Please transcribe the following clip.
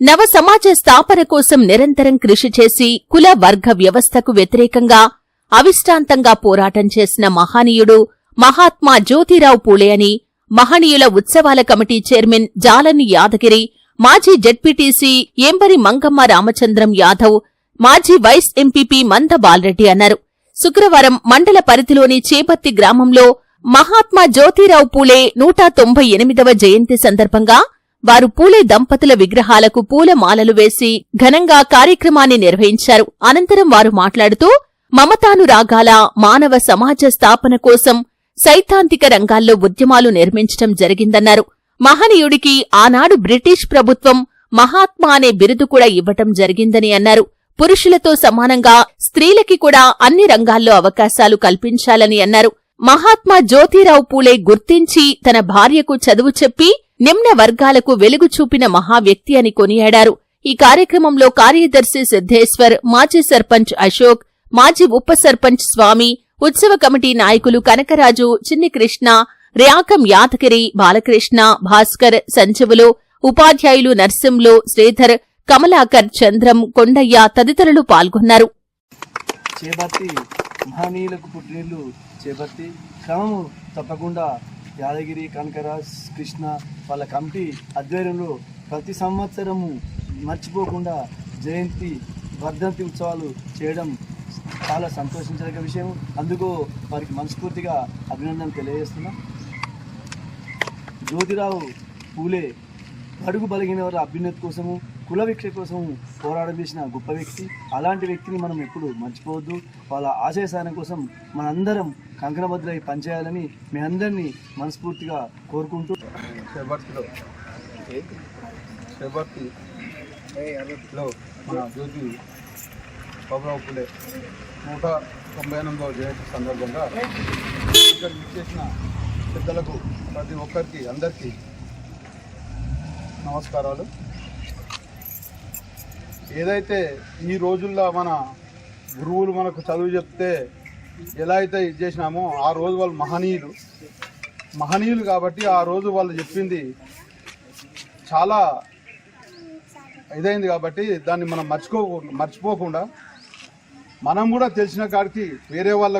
నవ సమాజ స్థాపన కోసం నిరంతరం కృషి చేసి కుల వర్గ వ్యవస్థకు వ్యతిరేకంగా అవిశ్రాంతంగా పోరాటం చేసిన మహనీయుడు మహాత్మా జ్యోతిరావు పూలే అని మహనీయుల ఉత్సవాల కమిటీ చైర్మన్ జాలని యాదగిరి, మాజీ జెడ్పీటీసీ ఎంబరి మంగమ్మ రామచంద్రం యాదవ్, మాజీ వైస్ ఎంపీపీ మంద బాలరెడ్డి అన్నారు. శుక్రవారం మండల పరిధిలోని చేపర్తి గ్రామంలో మహాత్మా జ్యోతిరావు పూలే 198వ జయంతి సందర్భంగా వారు పూలే దంపతుల విగ్రహాలకు పూలమాలలు వేసి ఘనంగా కార్యక్రమాన్ని నిర్వహించారు. అనంతరం వారు మాట్లాడుతూ మమతానురాగాల మానవ సమాజ స్థాపన కోసం సైద్ధాంతిక రంగాల్లో ఉద్యమాలు నిర్మించడం జరిగిందన్నారు. మహనీయుడికి ఆనాడు బ్రిటిష్ ప్రభుత్వం మహాత్మా అనే బిరుదు కూడా ఇవ్వటం జరిగిందని అన్నారు. పురుషులతో సమానంగా స్త్రీలకి కూడా అన్ని రంగాల్లో అవకాశాలు కల్పించాలని అన్నారు. మహాత్మా జ్యోతిరావు పూలే గుర్తించి తన భార్యకు చదువు చెప్పి నిమ్న వర్గాలకు వెలుగు చూపిన మహావ్యక్తి అని కొనియాడారు. ఈ కార్యక్రమంలో కార్యదర్శి సిద్ధేశ్వర్, మాజీ సర్పంచ్ అశోక్, మాజీ ఉప సర్పంచ్ స్వామి, ఉత్సవ కమిటీ నాయకులు కనకరాజు, చిన్ని కృష్ణ, ర్యాకం యాదగిరి, బాలకృష్ణ, భాస్కర్, సంజీవులు, ఉపాధ్యాయులు నర్సింలు, శ్రీధర్, కమలాకర్, చంద్రం, కొండయ్య తదితరులు పాల్గొన్నారు. చేపర్తి క్రమము తప్పకుండా యాదగిరి, కనకరాజ్, కృష్ణ వాళ్ళ కమిటీ ఆధ్వర్యంలో ప్రతి సంవత్సరము మర్చిపోకుండా జయంతి, వర్ధంతి ఉత్సవాలు చేయడం చాలా సంతోషించదగ్గ విషయం. అందుకు వారికి మనస్ఫూర్తిగా అభినందన తెలియజేస్తున్నాం. జ్యోతిరావు పూలే బడుగు బలిగిన వారి అభ్యున్నతి కోసము, కుల విక్ష కోసము పోరాటం చేసిన గొప్ప వ్యక్తి. అలాంటి వ్యక్తిని మనం ఎప్పుడు మర్చిపోవద్దు. వాళ్ళ ఆశయ సాధన కోసం మనందరం కంకణబద్దులై పనిచేయాలని మీ అందరినీ మనస్ఫూర్తిగా కోరుకుంటూ చేపర్తిలో మన జ్యోతి బాబురావు పూలే 198వ జయంతి సందర్భంగా ఇక్కడ చేసిన పెద్దలకు ప్రతి ఒక్కరికి అందరికీ నమస్కారాలు. ఏదైతే ఈ రోజుల్లో మన గురువులు మనకు చదువు చెప్తే ఎలా అయితే ఇది చేసినామో ఆ రోజు వాళ్ళు మహనీయులు కాబట్టి ఆ రోజు వాళ్ళు చెప్పింది చాలా ఇదైంది కాబట్టి దాన్ని మనం మర్చిపోకుండా మనం కూడా తెలిసిన కాడికి వేరే వాళ్ళ